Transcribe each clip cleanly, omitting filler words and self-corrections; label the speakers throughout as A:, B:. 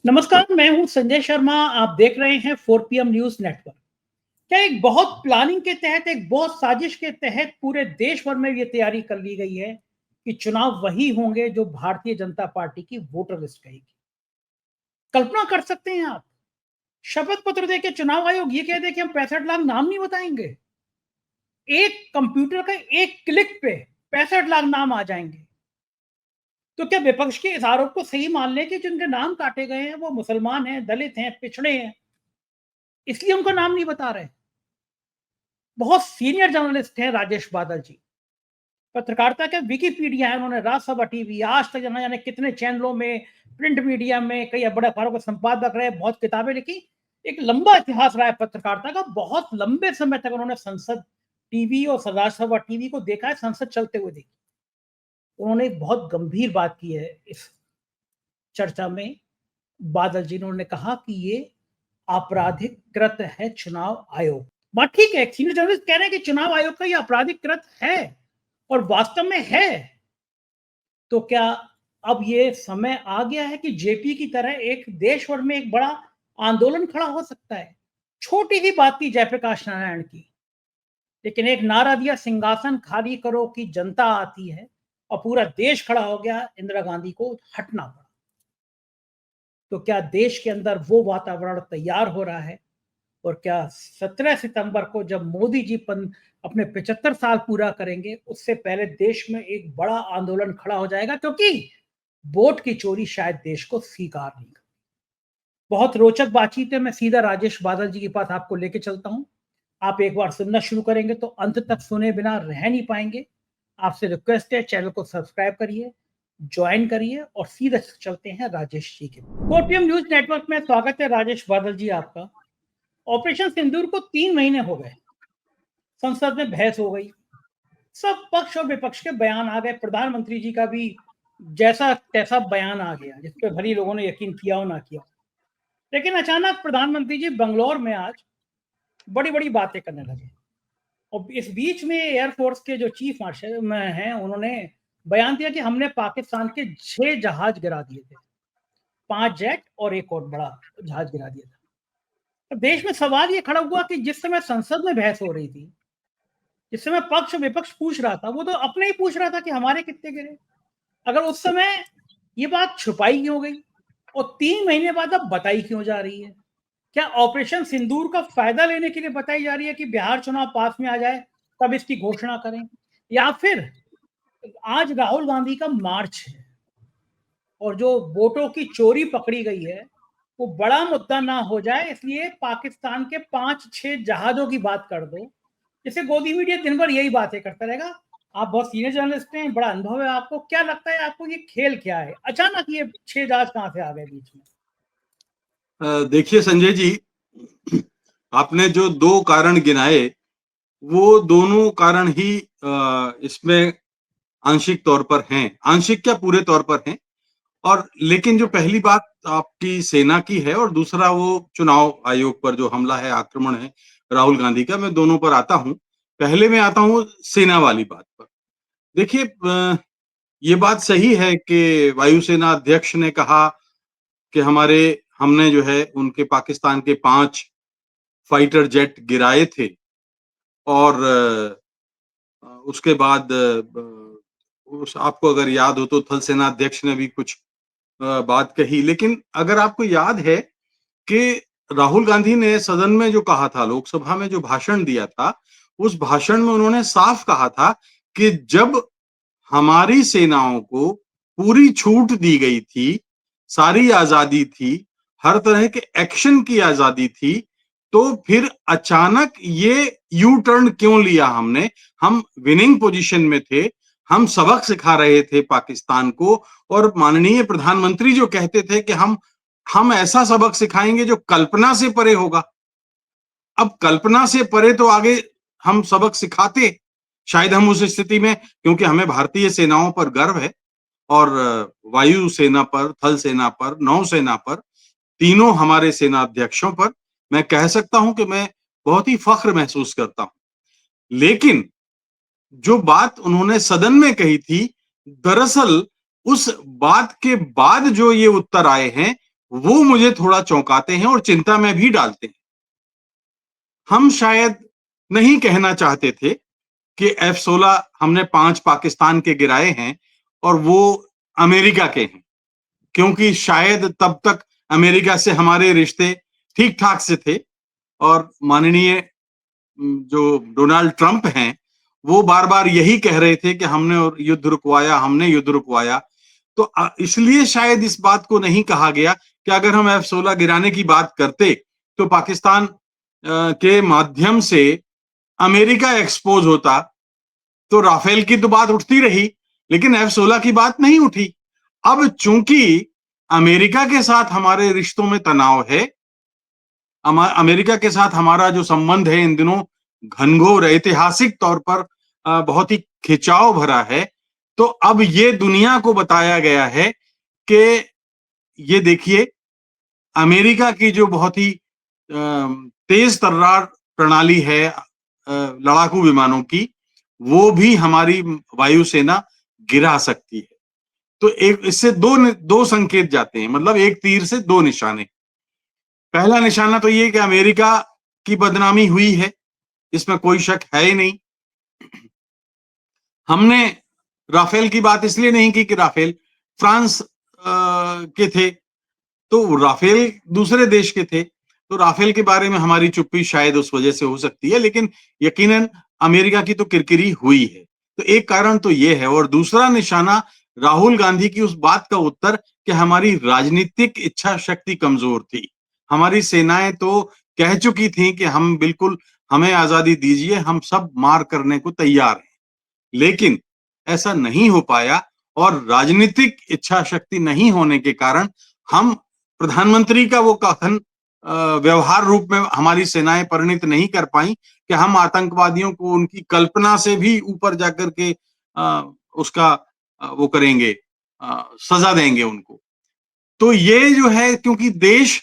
A: नमस्कार, मैं हूं संजय शर्मा। आप देख रहे हैं 4 PM न्यूज नेटवर्क। क्या एक बहुत प्लानिंग के तहत, एक बहुत साजिश के तहत पूरे देश भर में ये तैयारी कर ली गई है कि चुनाव वही होंगे जो भारतीय जनता पार्टी की वोटर लिस्ट कहेगी। कल्पना कर सकते हैं आप, शपथ पत्र देके चुनाव आयोग ये कह दे कि हम 65 लाख नाम नहीं बताएंगे। एक कंप्यूटर का एक क्लिक पे 65 लाख नाम आ जाएंगे। तो क्या विपक्ष के इस आरोप को सही मान लें कि जिनके नाम काटे गए हैं वो मुसलमान हैं, दलित हैं, पिछड़े हैं, इसलिए उनका नाम नहीं बता रहे? बहुत सीनियर जर्नलिस्ट हैं राजेश बादल जी। पत्रकारिता के विकिपीडिया है, उन्होंने राज्यसभा टीवी, आज तक जाना जाने कितने चैनलों में, प्रिंट मीडिया में, कई बड़े अखबारों के संपादक रहे, बहुत किताबें लिखी। एक लंबा इतिहास रहा है पत्रकारिता का। बहुत लंबे समय तक उन्होंने संसद टीवी और राज्यसभा टीवी को देखा है, संसद चलते हुए देखी। उन्होंने एक बहुत गंभीर बात की है इस चर्चा में। बादल जी ने उन्होंने कहा कि ये आपराधिक कृत्य है चुनाव आयोग। बात ठीक है, सीनियर जर्नलिस्ट कह रहे हैं कि चुनाव आयोग का ये आपराधिक कृत्य है और वास्तव में है। तो क्या अब ये समय आ गया है कि जेपी की तरह एक देश भर में एक बड़ा आंदोलन खड़ा हो सकता है? छोटी सी बात थी जयप्रकाश नारायण की, लेकिन एक नारा दिया, सिंहासन खाली करो की जनता आती है, और पूरा देश खड़ा हो गया, इंदिरा गांधी को हटना पड़ा। तो क्या देश के अंदर वो वातावरण तैयार हो रहा है? और क्या 17 सितंबर को जब मोदी जी अपने 75 साल पूरा करेंगे, उससे पहले देश में एक बड़ा आंदोलन खड़ा हो जाएगा? क्योंकि वोट की चोरी शायद देश को स्वीकार नहीं कर। बहुत रोचक बातचीत है। मैं सीधा राजेश बादल जी के पास आपको लेके चलता हूं। आप एक बार सुनना शुरू करेंगे तो अंत तक सुने बिना रह नहीं पाएंगे। आपसे रिक्वेस्ट है, चैनल को सब्सक्राइब करिए, ज्वाइन करिए, और सीधा चलते हैं राजेश जी के। 4 PM न्यूज नेटवर्क में स्वागत है राजेश बादल जी आपका। ऑपरेशन सिंदूर को 3 महीने हो गए, संसद में बहस हो गई, सब पक्ष और विपक्ष के बयान आ गए, प्रधानमंत्री जी का भी जैसा तैसा बयान आ गया, जिस पे भली लोगों ने यकीन किया हो ना किया। लेकिन अचानक प्रधानमंत्री जी बंगलौर में आज बड़ी बड़ी बातें करने लगे, और इस बीच में एयरफोर्स के जो चीफ मार्शल में हैं, उन्होंने बयान दिया कि हमने पाकिस्तान के 6 जहाज गिरा दिए थे, 5 जेट और एक और बड़ा जहाज गिरा दिया था। तो देश में सवाल ये खड़ा हुआ कि जिस समय संसद में बहस हो रही थी, जिस समय पक्ष विपक्ष पूछ रहा था, वो तो अपने ही पूछ रहा था कि हमारे कितने गिरे। अगर उस समय ये बात छुपाई क्यों गई, और 3 महीने बाद अब बताई क्यों जा रही है? क्या ऑपरेशन सिंदूर का फायदा लेने के लिए बताई जा रही है कि बिहार चुनाव पास में आ जाए तब इसकी घोषणा करें? या फिर आज राहुल गांधी का मार्च है और जो वोटों की चोरी पकड़ी गई है वो बड़ा मुद्दा ना हो जाए, इसलिए पाकिस्तान के 5-6 जहाजों की बात कर दो, जैसे गोदी मीडिया दिन भर यही बातें करता रहेगा। आप बहुत सीनियर जर्नलिस्ट हैं, बड़ा अनुभव है आपको, क्या लगता है आपको ये खेल क्या है? अचानक ये 6 जहाज कहां से आ गए बीच में?
B: देखिए संजय जी, आपने जो दो कारण गिनाए वो दोनों कारण ही इसमें आंशिक तौर पर हैं, आंशिक क्या पूरे तौर पर हैं। और लेकिन जो पहली बात आपकी सेना की है और दूसरा वो चुनाव आयोग पर जो हमला है, आक्रमण है राहुल गांधी का, मैं दोनों पर आता हूं। पहले मैं आता हूं सेना वाली बात पर। देखिए, ये बात सही है कि वायुसेना अध्यक्ष ने कहा कि हमने जो है उनके पाकिस्तान के 5 फाइटर जेट गिराए थे, और उसके बाद उस आपको अगर याद हो तो थल सेना अध्यक्ष ने भी कुछ बात कही। लेकिन अगर आपको याद है कि राहुल गांधी ने सदन में जो कहा था, लोकसभा में जो भाषण दिया था, उस भाषण में उन्होंने साफ कहा था कि जब हमारी सेनाओं को पूरी छूट दी गई थी, सारी आजादी थी, हर तरह के एक्शन की आजादी थी, तो फिर अचानक ये यू टर्न क्यों लिया हमने? हम विनिंग पोजीशन में थे, हम सबक सिखा रहे थे पाकिस्तान को, और माननीय प्रधानमंत्री जो कहते थे कि हम ऐसा सबक सिखाएंगे जो कल्पना से परे होगा। अब कल्पना से परे तो आगे हम सबक सिखाते, शायद हम उस स्थिति में, क्योंकि हमें भारतीय सेनाओं पर गर्व है, और वायु सेना पर, थल सेना पर, नौसेना पर, तीनों हमारे सेना अध्यक्षों पर मैं कह सकता हूं कि मैं बहुत ही फख्र महसूस करता हूं। लेकिन जो बात उन्होंने सदन में कही थी, दरअसल उस बात के बाद जो ये उत्तर आए हैं वो मुझे थोड़ा चौंकाते हैं और चिंता में भी डालते हैं। हम शायद नहीं कहना चाहते थे कि F-16 हमने 5 पाकिस्तान के गिराए हैं और वो अमेरिका के हैं, क्योंकि शायद तब तक अमेरिका से हमारे रिश्ते ठीक-ठाक से थे और माननीय जो डोनाल्ड ट्रंप हैं, वो बार-बार यही कह रहे थे कि हमने युद्ध रुकवाया। तो इसलिए शायद इस बात को नहीं कहा गया कि अगर हम F-16 गिराने की बात करते, तो पाकिस्तान के माध्यम से अमेरिका एक्सपोज होता, तो राफेल की तो बात उठती रही, लेकिन F-16 की बात नहीं उठी। अब चूंकि अमेरिका के साथ हमारे रिश्तों में तनाव है, अमेरिका के साथ हमारा जो संबंध है इन दिनों घनघोर ऐतिहासिक तौर पर बहुत ही खिंचाव भरा है, तो अब ये दुनिया को बताया गया है कि ये देखिए, अमेरिका की जो बहुत ही तेज तर्रार प्रणाली है लड़ाकू विमानों की, वो भी हमारी वायुसेना गिरा सकती है। तो एक इससे दो संकेत जाते हैं, मतलब एक तीर से दो निशाने। पहला निशाना तो ये कि अमेरिका की बदनामी हुई है, इसमें कोई शक है ही नहीं। हमने राफेल की बात इसलिए नहीं की कि राफेल फ्रांस के थे, तो राफेल दूसरे देश के थे, तो राफेल के बारे में हमारी चुप्पी शायद उस वजह से हो सकती है, लेकिन यकीनन अमेरिका की तो किरकिरी हुई है। तो एक कारण तो ये है, और दूसरा निशाना राहुल गांधी की उस बात का उत्तर कि हमारी राजनीतिक इच्छा शक्ति कमजोर थी। हमारी सेनाएं तो कह चुकी थी कि हम बिल्कुल, हमें आजादी दीजिए, हम सब मार करने को तैयार हैं, लेकिन ऐसा नहीं हो पाया और राजनीतिक इच्छा शक्ति नहीं होने के कारण हम प्रधानमंत्री का वो कथन व्यवहार रूप में हमारी सेनाएं परिणित नहीं कर पाई कि हम आतंकवादियों को उनकी कल्पना से भी ऊपर जाकर के उसका वो करेंगे, सजा देंगे उनको। तो ये जो है, क्योंकि देश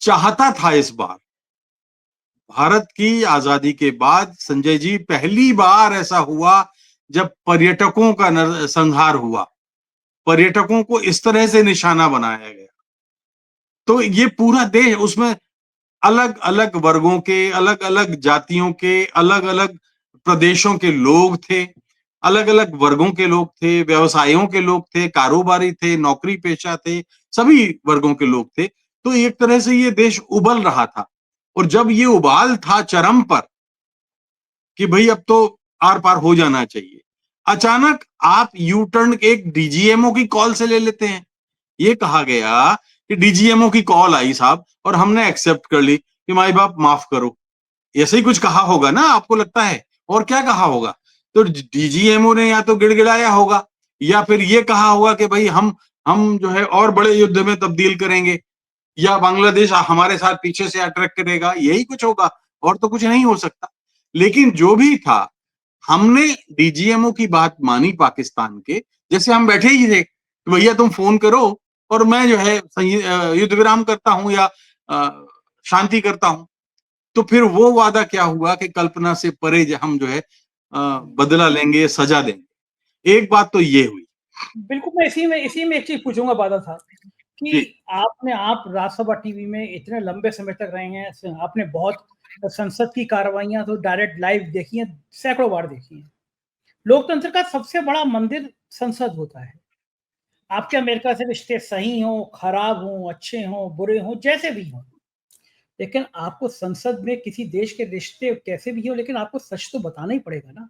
B: चाहता था इस बार, भारत की आजादी के बाद संजय जी पहली बार ऐसा हुआ जब पर्यटकों का संहार हुआ, पर्यटकों को इस तरह से निशाना बनाया गया। तो ये पूरा देश, उसमें अलग अलग वर्गों के, अलग अलग जातियों के, अलग अलग प्रदेशों के लोग थे, अलग अलग वर्गों के लोग थे, व्यवसायों के लोग थे, कारोबारी थे, नौकरी पेशा थे, सभी वर्गों के लोग थे। तो एक तरह से ये देश उबल रहा था, और जब ये उबाल था चरम पर कि भाई अब तो आर पार हो जाना चाहिए, अचानक आप यू टर्न एक डीजीएमओ की कॉल से ले लेते हैं। ये कहा गया कि डीजीएमओ की कॉल आई साहब, और हमने एक्सेप्ट कर ली कि माई बाप माफ करो। ऐसे ही कुछ कहा होगा ना, आपको लगता है? और क्या कहा होगा? तो डीजीएमओ ने या तो गिड़गिड़ाया होगा, या फिर ये कहा होगा कि भाई हम जो है और बड़े युद्ध में तब्दील करेंगे, या बांग्लादेश हमारे साथ पीछे से अटैक करेगा, यही कुछ होगा, और तो कुछ नहीं हो सकता। लेकिन जो भी था, हमने डीजीएमओ की बात मानी पाकिस्तान के, जैसे हम बैठे ही थे, तो भैया तुम फोन करो और मैं जो है युद्ध विराम करता हूं या शांति करता हूं। तो फिर वो वादा क्या हुआ कि कल्पना से परे हम जो है बदला लेंगे, सजा देंगे। एक बात तो ये हुई।
A: बिल्कुल, मैं इसी में एक चीज पूछूंगा बादल साहब
B: जी
A: कि आप राज्यसभा टीवी में इतने लंबे समय तक रहे हैं, आपने बहुत संसद की कार्रवाइयां तो डायरेक्ट लाइव देखी हैं, सैकड़ों बार देखी हैं। लोकतंत्र का सबसे बड़ा मंदिर संसद होता है। आपके अमेरिका से रिश्ते सही हो, खराब हो, अच्छे हो, बुरे हो, जैसे भी हो, लेकिन आपको संसद में किसी देश के रिश्ते कैसे भी हो, लेकिन आपको सच तो बताना ही पड़ेगा ना।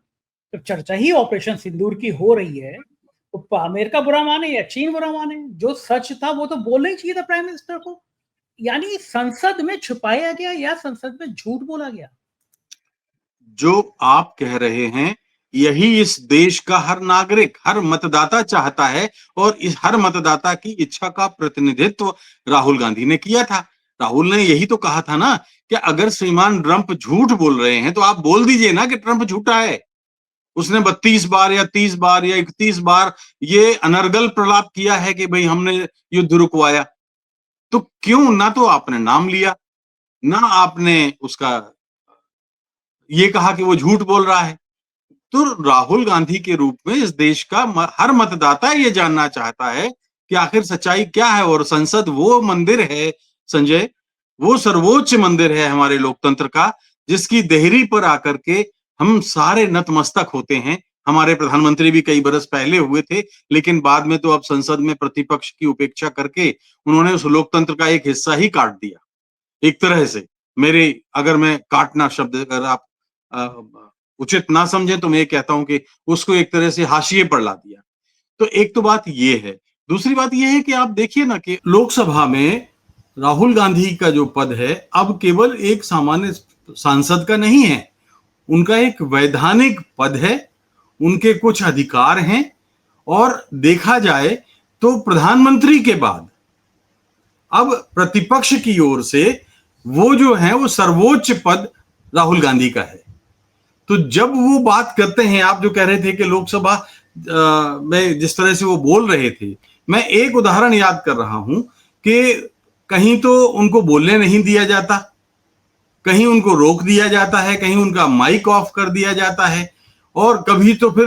A: तो चर्चा ही ऑपरेशन सिंदूर की हो रही है, तो अमेरिका बुरा माने या चीन बुरा माने, जो सच था वो तो बोलना ही चाहिए था प्राइम मिनिस्टर को। यानी संसद में छुपाया गया या संसद में झूठ बोला गया।
B: जो आप कह रहे हैं, यही इस देश का हर नागरिक, हर मतदाता चाहता है, और इस हर मतदाता की इच्छा का प्रतिनिधित्व राहुल गांधी ने किया था। राहुल ने यही तो कहा था ना कि अगर श्रीमान ट्रंप झूठ बोल रहे हैं तो आप बोल दीजिए ना कि ट्रंप झूठा है। उसने 32 बार या 30 बार या 31 बार ये अनर्गल प्रलाप किया है कि भाई हमने युद्ध रुकवाया। तो क्यों ना तो आपने नाम लिया, ना आपने उसका ये कहा कि वो झूठ बोल रहा है। तो राहुल गांधी के रूप में इस देश का हर मतदाता ये जानना चाहता है कि आखिर सच्चाई क्या है। और संसद वो मंदिर है संजय, वो सर्वोच्च मंदिर है हमारे लोकतंत्र का, जिसकी देहरी पर आकर के हम सारे नतमस्तक होते हैं। हमारे प्रधानमंत्री भी कई बरस पहले हुए थे, लेकिन बाद में तो अब संसद में प्रतिपक्ष की उपेक्षा करके उन्होंने उस लोकतंत्र का एक हिस्सा ही काट दिया एक तरह से। मेरे, अगर मैं काटना शब्द अगर आप उचित ना समझे तो मैं ये कहता हूं कि उसको एक तरह से हाशिए पर ला दिया। तो एक तो बात ये है। दूसरी बात ये है कि आप देखिए ना कि लोकसभा में राहुल गांधी का जो पद है अब केवल एक सामान्य सांसद का नहीं है, उनका एक वैधानिक पद है, उनके कुछ अधिकार हैं, और देखा जाए तो प्रधानमंत्री के बाद अब प्रतिपक्ष की ओर से वो जो है वो सर्वोच्च पद राहुल गांधी का है। तो जब वो बात करते हैं, आप जो कह रहे थे कि लोकसभा में जिस तरह से वो बोल रहे थे, मैं एक उदाहरण याद कर रहा हूं कि कहीं तो उनको बोलने नहीं दिया जाता, कहीं उनको रोक दिया जाता है, कहीं उनका माइक ऑफ कर दिया जाता है, और कभी तो फिर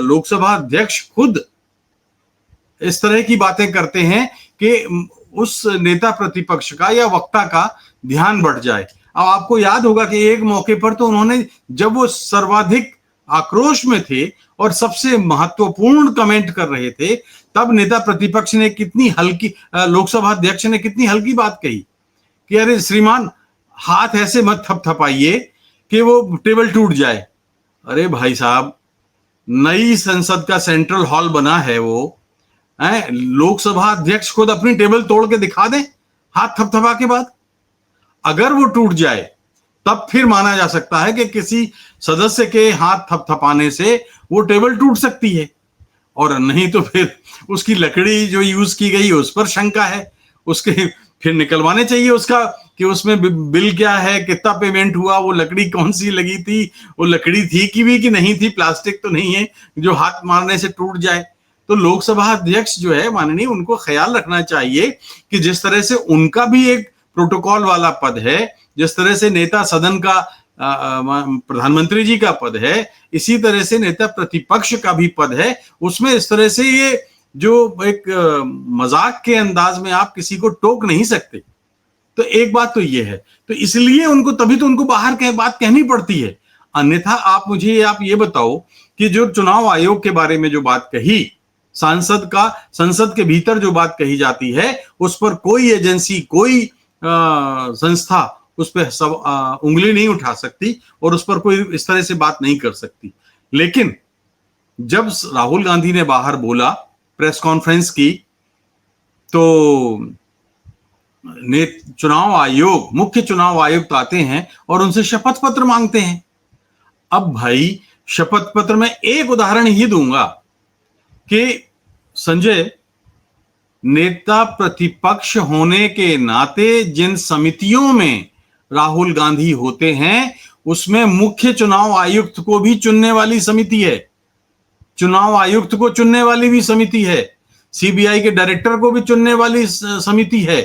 B: लोकसभा अध्यक्ष खुद इस तरह की बातें करते हैं कि उस नेता प्रतिपक्ष का या वक्ता का ध्यान बढ़ जाए। अब आपको याद होगा कि एक मौके पर तो उन्होंने, जब वो सर्वाधिक आक्रोश में थे और सबसे महत्वपूर्ण कमेंट कर रहे थे, तब नेता प्रतिपक्ष ने कितनी हल्की, लोकसभा अध्यक्ष ने कितनी हल्की बात कही कि अरे श्रीमान, हाथ ऐसे मत थपथपाइए कि वो टेबल टूट जाए। अरे भाई साहब, नई संसद का सेंट्रल हॉल बना है वो, लोकसभा अध्यक्ष खुद अपनी टेबल तोड़ के दिखा दे हाथ थपथपा के बाद। अगर वो टूट जाए तब फिर माना जा सकता है कि किसी सदस्य के हाथ थपथपाने से वो टेबल टूट सकती है, और नहीं तो फिर उसकी लकड़ी जो यूज की गई उस पर शंका है, उसके फिर निकलवाने चाहिए उसका कि उसमें बिल क्या है, कितना पेमेंट हुआ, वो लकड़ी कौन सी लगी थी, वो लकड़ी थी कि नहीं थी, प्लास्टिक तो नहीं है जो हाथ मारने से टूट जाए। तो लोकसभा अध्यक्ष जो है माननीय, उनको ख्याल रखना चाहिए कि जिस तरह से उनका भी एक प्रोटोकॉल वाला पद है, जिस तरह से नेता सदन का प्रधानमंत्री जी का पद है, इसी तरह से नेता प्रतिपक्ष का भी पद है। उसमें इस तरह से ये जो एक मजाक के अंदाज में आप किसी को टोक नहीं सकते। तो एक बात तो ये है, तो इसलिए उनको, तभी तो उनको बाहर के बात कहनी पड़ती है। अन्यथा आप ये बताओ कि जो चुनाव आयोग के बारे में जो बात कही, संसद के भीतर जो बात कही जाती है, उस पर कोई एजेंसी, कोई संस्था उस पर सब उंगली नहीं उठा सकती और उस पर कोई इस तरह से बात नहीं कर सकती। लेकिन जब राहुल गांधी ने बाहर बोला, प्रेस कॉन्फ्रेंस की, तो मुख्य चुनाव आयुक्त आते हैं और उनसे शपथ पत्र मांगते हैं। अब भाई, शपथ पत्र में एक उदाहरण ही दूंगा कि संजय, नेता प्रतिपक्ष होने के नाते जिन समितियों में राहुल गांधी होते हैं, उसमें मुख्य चुनाव आयुक्त को भी चुनने वाली समिति है, चुनाव आयुक्त को चुनने वाली भी समिति है, सीबीआई के डायरेक्टर को भी चुनने वाली समिति है।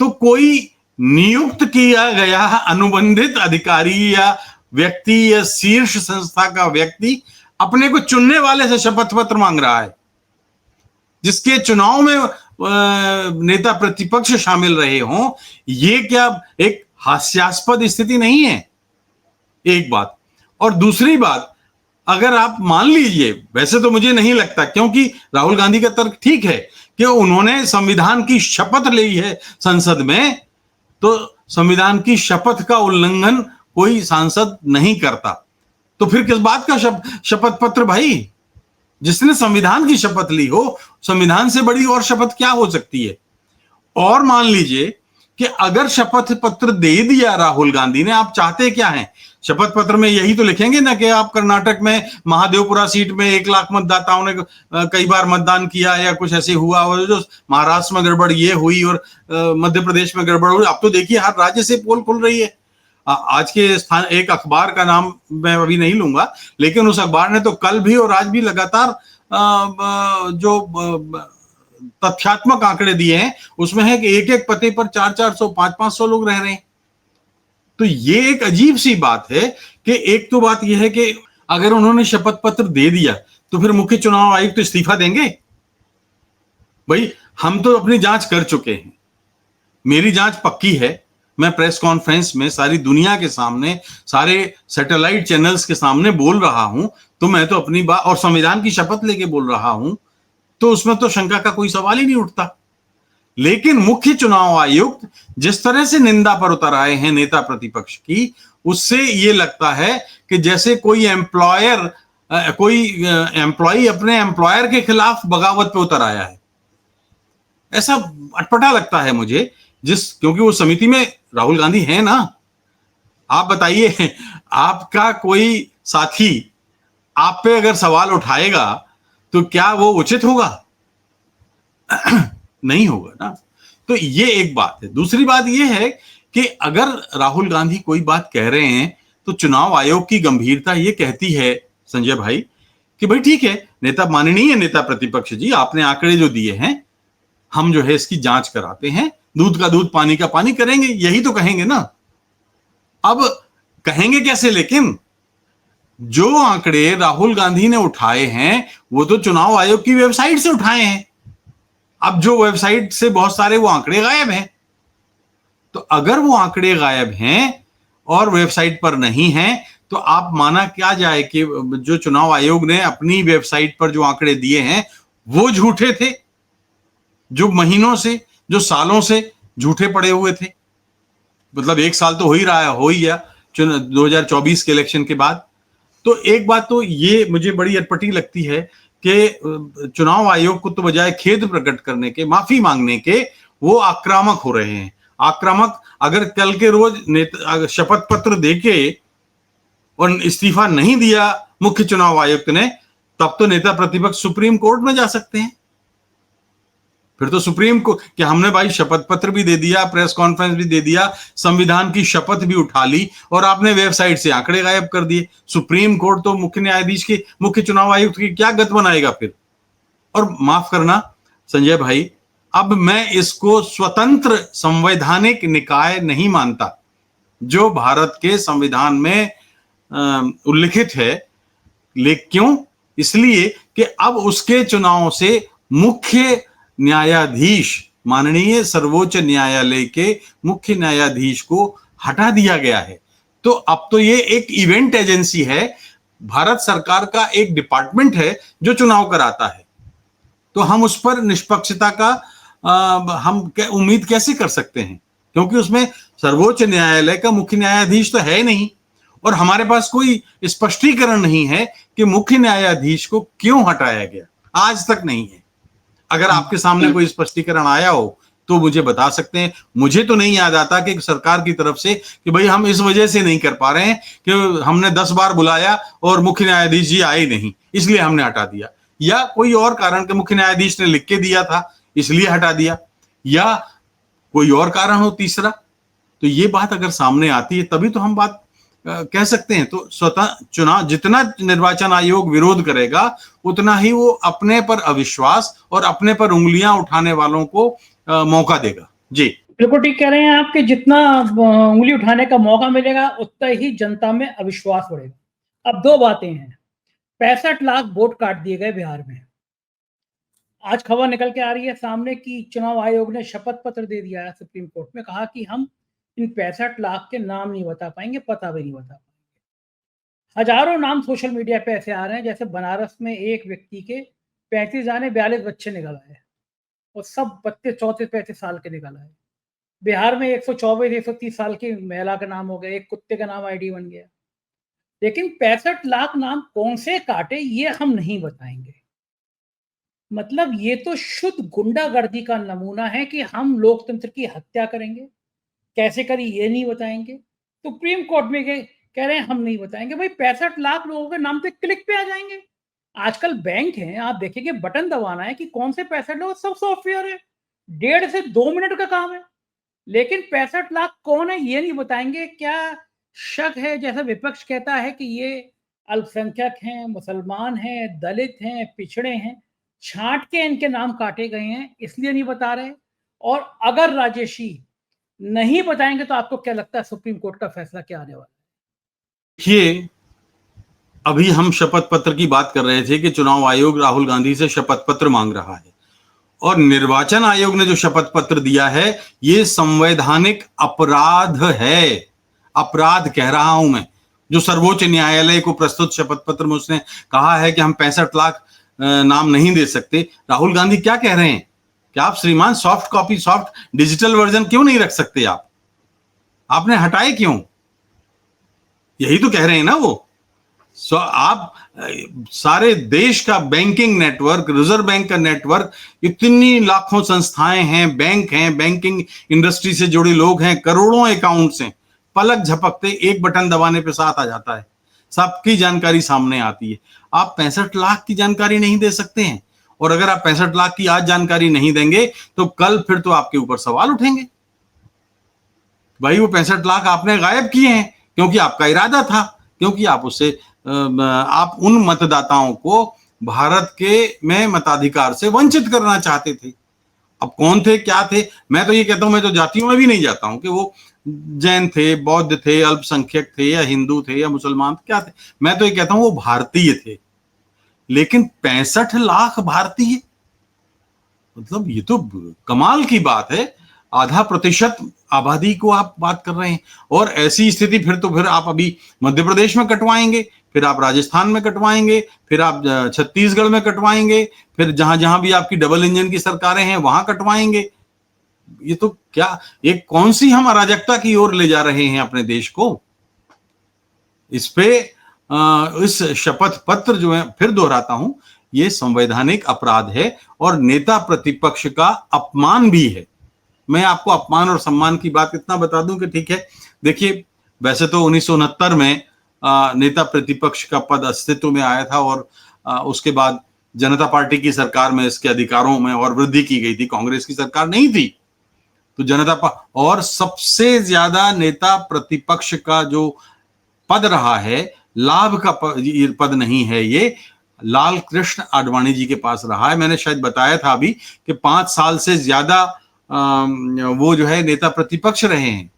B: तो कोई नियुक्त किया गया अनुबंधित अधिकारी या व्यक्ति या शीर्ष संस्था का व्यक्ति अपने को चुनने वाले से शपथ पत्र मांग रहा है, जिसके चुनाव में नेता प्रतिपक्ष शामिल रहे हों। ये क्या एक हास्यास्पद स्थिति नहीं है? एक बात। और दूसरी बात, अगर आप मान लीजिए, वैसे तो मुझे नहीं लगता, क्योंकि राहुल गांधी का तर्क ठीक है कि उन्होंने संविधान की शपथ ली है संसद में, तो संविधान की शपथ का उल्लंघन कोई सांसद नहीं करता। तो फिर किस बात का शपथ पत्र भाई? जिसने संविधान की शपथ ली हो, संविधान से बड़ी और शपथ क्या हो सकती है? और मान लीजिए कि अगर शपथ पत्र दे दिया राहुल गांधी ने, आप चाहते क्या हैं? शपथ पत्र में यही तो लिखेंगे ना कि आप कर्नाटक में महादेवपुरा सीट में 1 लाख मतदाताओं ने कई बार मतदान किया या कुछ ऐसे हुआ, और जो महाराष्ट्र में गड़बड़ ये हुई और मध्य प्रदेश में गड़बड़ हुई। अब तो देखिए हर राज्य से पोल खुल रही है। आज के स्थान, एक अखबार का नाम मैं अभी नहीं लूंगा, लेकिन उस अखबार ने तो कल भी और आज भी लगातार जो तथ्यात्मक आंकड़े दिए हैं, उसमें है कि एक एक पते पर 400-400, 500-500 लोग रह रहे हैं। तो ये एक अजीब सी बात है कि एक तो बात यह है कि अगर उन्होंने शपथ पत्र दे दिया तो फिर मुख्य चुनाव आयुक्त तो इस्तीफा देंगे, भाई हम तो अपनी जांच कर चुके हैं, मेरी जांच पक्की है, मैं प्रेस कॉन्फ्रेंस में सारी दुनिया के सामने, सारे सैटेलाइट चैनल्स के सामने बोल रहा हूं, तो मैं तो अपनी बात और संविधान की शपथ लेके बोल रहा हूं, तो उसमें तो शंका का कोई सवाल ही नहीं उठता। लेकिन मुख्य चुनाव आयुक्त जिस तरह से निंदा पर उतर आए हैं नेता प्रतिपक्ष की, उससे यह लगता है कि जैसे कोई एम्प्लॉय अपने एम्प्लॉयर के खिलाफ बगावत पे उतर आया है, ऐसा अटपटा लगता है मुझे। क्योंकि वो समिति में राहुल गांधी है ना। आप बताइए, आपका कोई साथी आप पे अगर सवाल उठाएगा तो क्या वो उचित होगा? नहीं होगा ना। तो ये एक बात है। दूसरी बात ये है कि अगर राहुल गांधी कोई बात कह रहे हैं तो चुनाव आयोग की गंभीरता ये कहती है संजय भाई कि भाई ठीक है, माननीय नेता प्रतिपक्ष जी, आपने आंकड़े जो दिए हैं, हम जो है इसकी जांच कराते हैं, दूध का दूध पानी का पानी करेंगे, यही तो कहेंगे ना। अब कहेंगे कैसे? लेकिन जो आंकड़े राहुल गांधी ने उठाए हैं वो तो चुनाव आयोग की वेबसाइट से उठाए हैं। अब जो वेबसाइट से बहुत सारे वो आंकड़े गायब हैं, तो अगर वो आंकड़े गायब हैं और वेबसाइट पर नहीं हैं, तो आप माना क्या जाए कि जो चुनाव आयोग ने अपनी वेबसाइट पर जो आंकड़े दिए हैं वो झूठे थे, जो महीनों से, जो सालों से झूठे पड़े हुए थे। मतलब एक साल तो हो ही गया 2024 के इलेक्शन के बाद। तो एक बात तो ये मुझे बड़ी अटपटी लगती है कि चुनाव आयोग को तो बजाय खेद प्रकट करने के, माफी मांगने के, वो आक्रामक हो रहे हैं। आक्रामक, अगर कल के रोज शपथ पत्र देके और इस्तीफा नहीं दिया मुख्य चुनाव आयुक्त ने, तब तो नेता प्रतिपक्ष सुप्रीम कोर्ट में जा सकते हैं। फिर तो सुप्रीम को कि हमने भाई शपथ पत्र भी दे दिया, प्रेस कॉन्फ्रेंस भी दे दिया, संविधान की शपथ भी उठा ली और आपने वेबसाइट से आंकड़े गायब कर दिए। सुप्रीम कोर्ट तो मुख्य न्यायाधीश की, मुख्य चुनाव आयुक्त की क्या गत बनाएगा फिर? और माफ करना संजय भाई, अब मैं इसको स्वतंत्र संवैधानिक निकाय नहीं मानता जो भारत के संविधान में उल्लिखित है। क्यों? इसलिए कि अब उसके चुनाव से मुख्य न्यायाधीश, माननीय सर्वोच्च न्यायालय के मुख्य न्यायाधीश को हटा दिया गया है। तो अब तो ये एक इवेंट एजेंसी है, भारत सरकार का एक डिपार्टमेंट है जो चुनाव कराता है। तो हम उस पर निष्पक्षता का हम उम्मीद कैसे कर सकते हैं? क्योंकि उसमें सर्वोच्च न्यायालय का मुख्य न्यायाधीश तो है नहीं और हमारे पास कोई स्पष्टीकरण नहीं है कि मुख्य न्यायाधीश को क्यों हटाया गया, आज तक नहीं है। अगर आपके सामने कोई स्पष्टीकरण आया हो तो मुझे बता सकते हैं। मुझे तो नहीं याद आता कि सरकार की तरफ से कि भाई हम इस वजह से नहीं कर पा रहे हैं कि हमने 10 बार बुलाया और मुख्य न्यायाधीश जी आए नहीं, इसलिए हमने हटा दिया, या कोई और कारण के मुख्य न्यायाधीश ने लिख के दिया था इसलिए हटा दिया, या कोई और कारण हो तीसरा। तो ये बात अगर सामने आती है तभी तो हम बात कह सकते हैं। तो स्वतः चुनाव, जितना निर्वाचन आयोग विरोध करेगा उतना ही वो अपने पर अविश्वास और अपने पर उंगलियां उठाने वालों को मौका देगा। जी
A: बिल्कुल ठीक कह रहे हैं आप कि जितना उंगली उठाने का मौका मिलेगा उतना ही जनता में अविश्वास बढ़ेगा। अब दो बातें हैं, 65 लाख वोट काट दिए गए बिहार में। आज खबर निकल के आ रही है सामने कि चुनाव आयोग ने शपथ पत्र दे दिया है सुप्रीम कोर्ट में, कहा कि हम इन 65 लाख के नाम नहीं बता पाएंगे, पता भी नहीं बता पाएंगे। हजारों नाम सोशल मीडिया पे ऐसे आ रहे हैं जैसे बनारस में एक व्यक्ति के 35 जाने 42 बच्चे निकल आए और सब बच्चे 34-35 साल के निकल आए। बिहार में 124-130 साल की महिला का नाम हो गया, एक कुत्ते का नाम आईडी बन गया। लेकिन 65 लाख नाम कौन से काटे ये हम नहीं बताएंगे। मतलब ये तो शुद्ध गुंडागर्दी का नमूना है कि हम लोकतंत्र की हत्या करेंगे, कैसे करी ये नहीं बताएंगे। सुप्रीम कोर्ट में कह रहे हैं हम नहीं बताएंगे। भाई 65 लाख लोगों के नाम पे क्लिक पे आ जाएंगे। आजकल बैंक हैं, आप देखिए बटन दबाना है कि कौन से 65 लोग, सब सॉफ्टवेयर है, 1.5 से 2 मिनट का काम है। लेकिन 65 लाख कौन है ये नहीं बताएंगे। क्या शक है, जैसा विपक्ष कहता है कि ये अल्पसंख्यक हैं, मुसलमान हैं, दलित हैं, पिछड़े हैं, छांट के इनके नाम काटे गए हैं इसलिए नहीं बता रहे। और अगर राजेश नहीं बताएंगे तो आपको क्या लगता है सुप्रीम कोर्ट का फैसला क्या आने वाला है?
B: देखिए, अभी हम शपथ पत्र की बात कर रहे थे कि चुनाव आयोग राहुल गांधी से शपथ पत्र मांग रहा है और निर्वाचन आयोग ने जो शपथ पत्र दिया है ये संवैधानिक अपराध है, अपराध कह रहा हूं मैं। जो सर्वोच्च न्यायालय को प्रस्तुत शपथ पत्र में उसने कहा है कि हम 65 लाख नाम नहीं दे सकते। राहुल गांधी क्या कह रहे हैं कि आप श्रीमान soft copy, soft digital version क्यों नहीं रख सकते? आपने हटाए क्यों? यही तो कह रहे हैं ना वो। आप सारे देश का बैंकिंग नेटवर्क, रिजर्व बैंक का नेटवर्क, इतनी लाखों संस्थाएं हैं, बैंक हैं, बैंकिंग इंडस्ट्री से जुड़े लोग हैं, करोड़ों अकाउंट्स हैं, पलक झपकते एक बटन दबाने पे साथ आ जाता है, सबकी जानकारी सामने आती है। आप 65 लाख की जानकारी नहीं दे सकते हैं, और अगर आप 65 लाख की आज जानकारी नहीं देंगे तो कल फिर तो आपके ऊपर सवाल उठेंगे। भाई वो 65 लाख आपने गायब किए हैं क्योंकि आपका इरादा था, क्योंकि आप उन मतदाताओं को भारत के में मताधिकार से वंचित करना चाहते थे। अब कौन थे, क्या थे? मैं तो ये कहता हूं, मैं तो जातियों में भी नहीं जाता हूं कि वो जैन थे, बौद्ध थे, अल्पसंख्यक थे, या हिंदू थे, या मुसलमान थे, क्या थे। मैं तो ये कहता हूं वो भारतीय थे। लेकिन 65 लाख भारतीय, मतलब ये तो कमाल की बात है। आधा प्रतिशत आबादी को आप बात कर रहे हैं। और ऐसी स्थिति फिर आप अभी मध्य प्रदेश में कटवाएंगे, फिर आप राजस्थान में कटवाएंगे, फिर आप छत्तीसगढ़ में कटवाएंगे, फिर जहां जहां भी आपकी डबल इंजन की सरकारें हैं वहां कटवाएंगे। ये तो क्या, एक कौन सी हम अराजकता की ओर ले जा रहे हैं अपने देश को? इस पे इस शपथ पत्र जो है, फिर दोहराता हूं, ये संवैधानिक अपराध है और नेता प्रतिपक्ष का अपमान भी है। मैं आपको अपमान और सम्मान की बात इतना बता दूं कि ठीक है, देखिए वैसे तो 1969 में नेता प्रतिपक्ष का पद अस्तित्व में आया था, और उसके बाद जनता पार्टी की सरकार में इसके अधिकारों में और वृद्धि की गई थी। कांग्रेस की सरकार नहीं थी तो और सबसे ज्यादा नेता प्रतिपक्ष का जो पद रहा है, लाभ का पद नहीं है, ये लाल कृष्ण आडवाणी जी के पास रहा है। मैंने शायद बताया था अभी कि 5 साल से ज्यादा वो जो है नेता प्रतिपक्ष रहे हैं,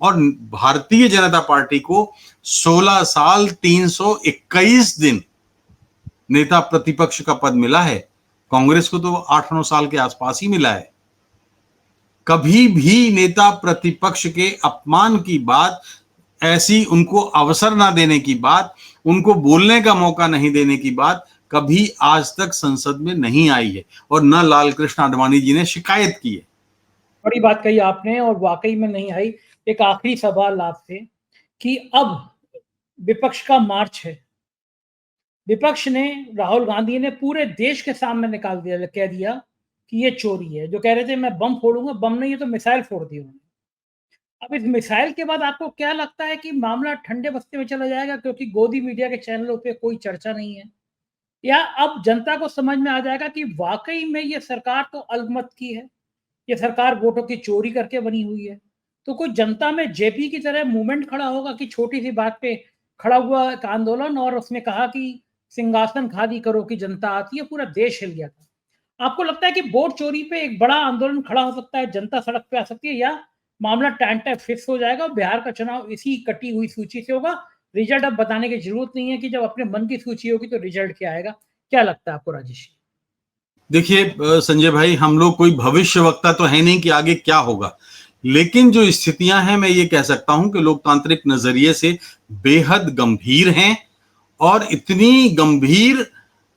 B: और भारतीय जनता पार्टी को 16 साल 321 दिन नेता प्रतिपक्ष का पद मिला है। कांग्रेस को तो 8-9 साल के आसपास ही मिला है। कभी भी नेता प्रतिपक्ष के अपमान की बात, ऐसी उनको अवसर ना देने की बात, उनको बोलने का मौका नहीं देने की बात कभी आज तक संसद में नहीं आई है, और न लाल कृष्ण आडवाणी जी ने शिकायत की है।
A: बड़ी बात कही आपने, और वाकई में नहीं आई। एक आखिरी सवाल आपसे कि अब विपक्ष का मार्च है, विपक्ष ने, राहुल गांधी ने पूरे देश के सामने निकाल दिया, कह दिया कि ये चोरी है। जो कह रहे थे मैं बम फोड़ूंगा, बम नहीं, ये तो मिसाइल फोड़ दी उन्होंने। अब इस मिसाइल के बाद आपको क्या लगता है कि मामला ठंडे बस्ते में चला जाएगा, क्योंकि गोदी मीडिया के चैनलों पे कोई चर्चा नहीं है, या अब जनता को समझ में आ जाएगा कि वाकई में ये सरकार तो अल्पमत की है, ये सरकार वोटों की चोरी करके बनी हुई है? तो कोई जनता में जेपी की तरह मूवमेंट खड़ा होगा कि छोटी सी बात पे खड़ा हुआ एक आंदोलन, और उसने कहा कि सिंहासन खाली करो कि जनता आती है, पूरा देश हिल गया था। आपको लगता है कि वोट चोरी पे एक बड़ा आंदोलन खड़ा हो सकता है, जनता सड़क पे आ सकती है, या मामला टांटा फिक्स हो जाएगा, बिहार का चुनाव इसी कटी हुई सूची से होगा, रिजल्ट अब बताने की जरूरत नहीं है कि जब अपने मन की सूची होगी तो रिजल्ट क्या आएगा? क्या लगता है आपको राजेश?
B: देखिए संजय भाई, हम लोग कोई भविष्यवक्ता तो है नहीं कि आगे क्या होगा, लेकिन जो स्थितियां हैं मैं ये कह सकता हूं कि लोकतांत्रिक नजरिए से बेहद गंभीर हैं, और इतनी गंभीर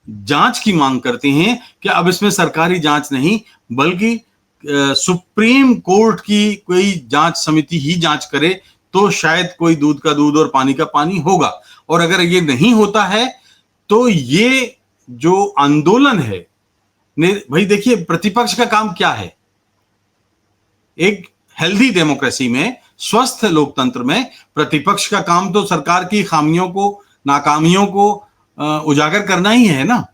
B: जांच की मांग करते हैं कि अब इसमें सरकारी जांच नहीं बल्कि सुप्रीम कोर्ट की कोई जांच समिति ही जांच करे तो शायद कोई दूध का दूध और पानी का पानी होगा। और अगर ये नहीं होता है तो ये जो आंदोलन है, भाई देखिए प्रतिपक्ष का काम क्या है? एक हेल्दी डेमोक्रेसी में, स्वस्थ लोकतंत्र में प्रतिपक्ष का काम तो सरकार की खामियों को, नाकामियों को उजागर करना ही है ना।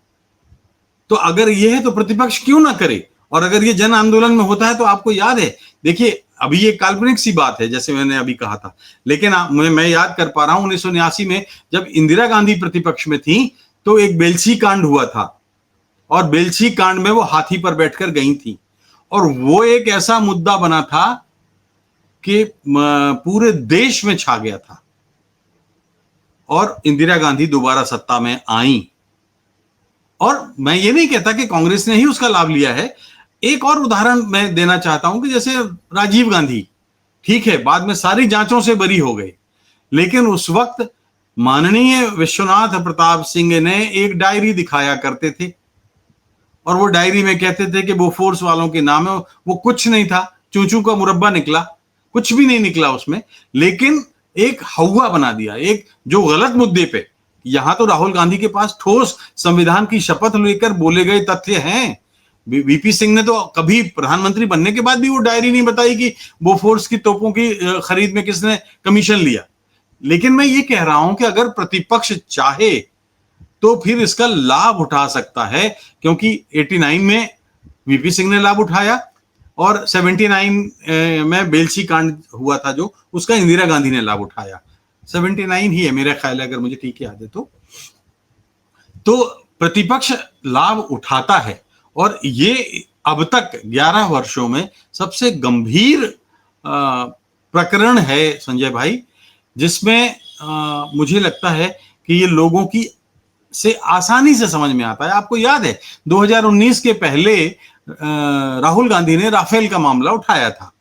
B: तो अगर ये है तो प्रतिपक्ष क्यों ना करे? और अगर ये जन आंदोलन में होता है तो आपको याद है, देखिए अभी ये काल्पनिक सी बात है जैसे मैंने अभी कहा था, लेकिन मैं याद कर पा रहा हूं 1979 में जब इंदिरा गांधी प्रतिपक्ष में थी तो एक बेलछी कांड हुआ था, और बेलछी कांड में वो हाथी पर बैठकर गई थी, और वो एक ऐसा मुद्दा बना था कि पूरे देश में छा गया था, और इंदिरा गांधी दोबारा सत्ता में आई। और मैं ये नहीं कहता कि कांग्रेस ने ही उसका लाभ लिया है, एक और उदाहरण मैं देना चाहता हूं कि जैसे राजीव गांधी, ठीक है, बाद में सारी जांचों से बरी हो गए, लेकिन उस वक्त माननीय विश्वनाथ प्रताप सिंह ने एक डायरी दिखाया करते थे और वो डायरी में कहते थे कि वो फोर्स वालों के नाम है, वो कुछ नहीं था, चूचू का मुरब्बा निकला, कुछ भी नहीं निकला उसमें, लेकिन एक हवा बना दिया, एक जो गलत मुद्दे पे। यहां तो राहुल गांधी के पास ठोस संविधान की शपथ लेकर बोले गए तथ्य हैं। वीपी सिंह ने तो कभी प्रधानमंत्री बनने के बाद भी वो डायरी नहीं बताई कि वो फोर्स की तोपों की खरीद में किसने कमीशन लिया। लेकिन मैं ये कह रहा हूं कि अगर प्रतिपक्ष चाहे तो फिर इसका लाभ उठा सकता है, क्योंकि 89 में वीपी सिंह ने लाभ उठाया और 79 में बेलसी कांड हुआ था जो, उसका इंदिरा गांधी ने लाभ उठाया। 79 ही है मेरा ख्याल है, अगर मुझे ठीक याद है तो प्रतिपक्ष लाभ उठाता है। और ये अब तक 11 वर्षों में सबसे गंभीर प्रकरण है संजय भाई, जिसमें मुझे लगता है कि ये लोगों की से आसानी से समझ में आता है। आपको याद है 2019 के पहले राहुल गांधी ने राफेल का मामला उठाया था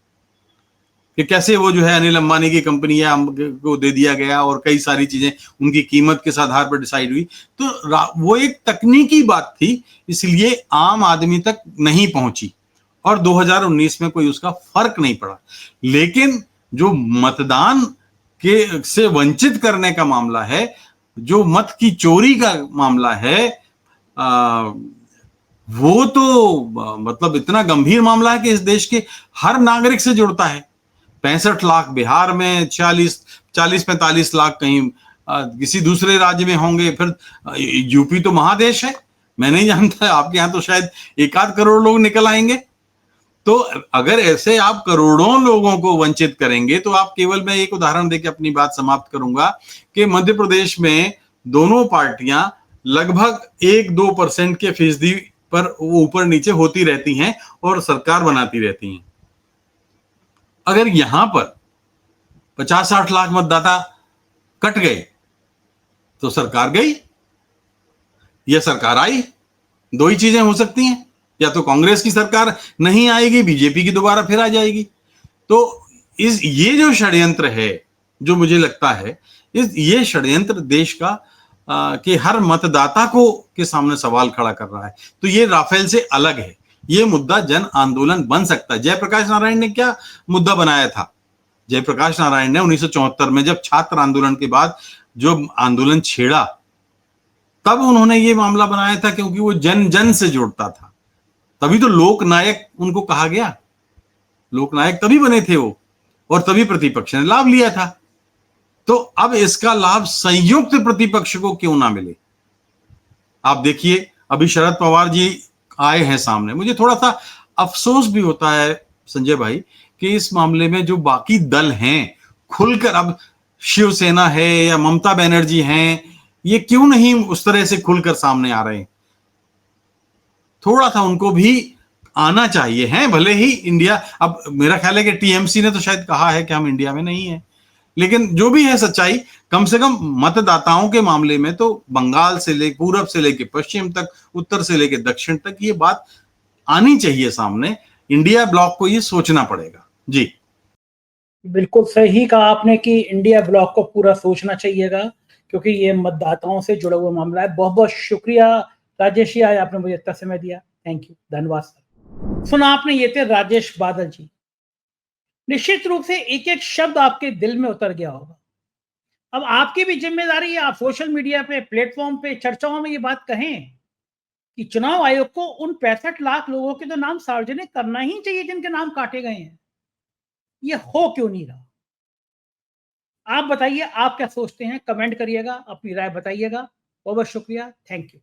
B: कि कैसे वो जो है अनिल अंबानी की कंपनी को दे दिया गया और कई सारी चीजें उनकी कीमत के आधार पर डिसाइड हुई। तो वो एक तकनीकी बात थी, इसलिए आम आदमी तक नहीं पहुंची और 2019 में कोई उसका फर्क नहीं पड़ा। लेकिन जो मतदान के से वंचित करने का मामला है, जो मत की चोरी का मामला है, वो तो मतलब इतना गंभीर मामला है कि इस देश के हर नागरिक से जुड़ता है। 65 लाख बिहार में, 40-45 लाख कहीं किसी दूसरे राज्य में होंगे, फिर यूपी तो महादेश है, मैं नहीं जानता, आपके यहां तो शायद 1-8 करोड़ लोग निकल आएंगे। तो अगर ऐसे आप करोड़ों लोगों को वंचित करेंगे तो आप केवल, मैं एक उदाहरण देकर अपनी बात समाप्त करूंगा कि मध्य प्रदेश में दोनों पार्टियां लगभग 1-2% के फीसदी पर वो ऊपर नीचे होती रहती हैं और सरकार बनाती रहती हैं। अगर यहां पर 50-60 लाख मतदाता कट गए तो सरकार गई या सरकार आई, दो ही चीजें हो सकती हैं, या तो कांग्रेस की सरकार नहीं आएगी, बीजेपी की दोबारा फिर आ जाएगी। तो ये जो षड्यंत्र है, जो मुझे लगता है ये षड्यंत्र देश का कि हर मतदाता को के सामने सवाल खड़ा कर रहा है। तो ये राफेल से अलग है, ये मुद्दा जन आंदोलन बन सकता है। जयप्रकाश नारायण ने क्या मुद्दा बनाया था? जयप्रकाश नारायण ने 1974 में जब छात्र आंदोलन के बाद जो आंदोलन छेड़ा, तब उन्होंने ये मामला बनाया था, क्योंकि वो जन जन से जुड़ता था। तभी तो लोकनायक उनको कहा गया, लोकनायक तभी बने थे वो, और तभी प्रतिपक्ष ने लाभ लिया था। तो अब इसका लाभ संयुक्त प्रतिपक्ष को क्यों ना मिले? आप देखिए, अभी शरद पवार जी आए हैं सामने। मुझे थोड़ा सा अफसोस भी होता है संजय भाई कि इस मामले में जो बाकी दल हैं खुलकर, अब शिवसेना है या ममता बनर्जी हैं, ये क्यों नहीं उस तरह से खुलकर सामने आ रहे हैं? थोड़ा सा उनको भी आना चाहिए है। भले ही इंडिया, अब मेरा ख्याल है कि टीएमसी ने तो शायद कहा है कि हम इंडिया में नहीं है, लेकिन जो भी है सच्चाई, कम से कम मतदाताओं के मामले में तो बंगाल से ले पूरब से लेके पश्चिम तक, उत्तर से लेके दक्षिण तक ये बात आनी चाहिए सामने। इंडिया ब्लॉक को ये सोचना पड़ेगा। जी
A: बिल्कुल सही कहा आपने कि इंडिया ब्लॉक को पूरा सोचना चाहिएगा, क्योंकि ये मतदाताओं से जुड़ा हुआ मामला है। बहुत बहुत शुक्रिया राजेश जी, आज आपने मुझे इतना समय दिया। थैंक यू, धन्यवाद सर। सुना आपने, ये थे राजेश बादल जी। निश्चित रूप से एक एक शब्द आपके दिल में उतर गया होगा। अब आपकी भी जिम्मेदारी है, आप सोशल मीडिया पे, प्लेटफॉर्म पे, चर्चाओं में ये बात कहें कि चुनाव आयोग को उन 65 लाख लोगों के तो नाम सार्वजनिक करना ही चाहिए जिनके नाम काटे गए हैं। ये हो क्यों नहीं रहा? आप बताइए, आप क्या सोचते हैं? कमेंट करिएगा, अपनी राय बताइएगा। बहुत बहुत शुक्रिया, थैंक यू।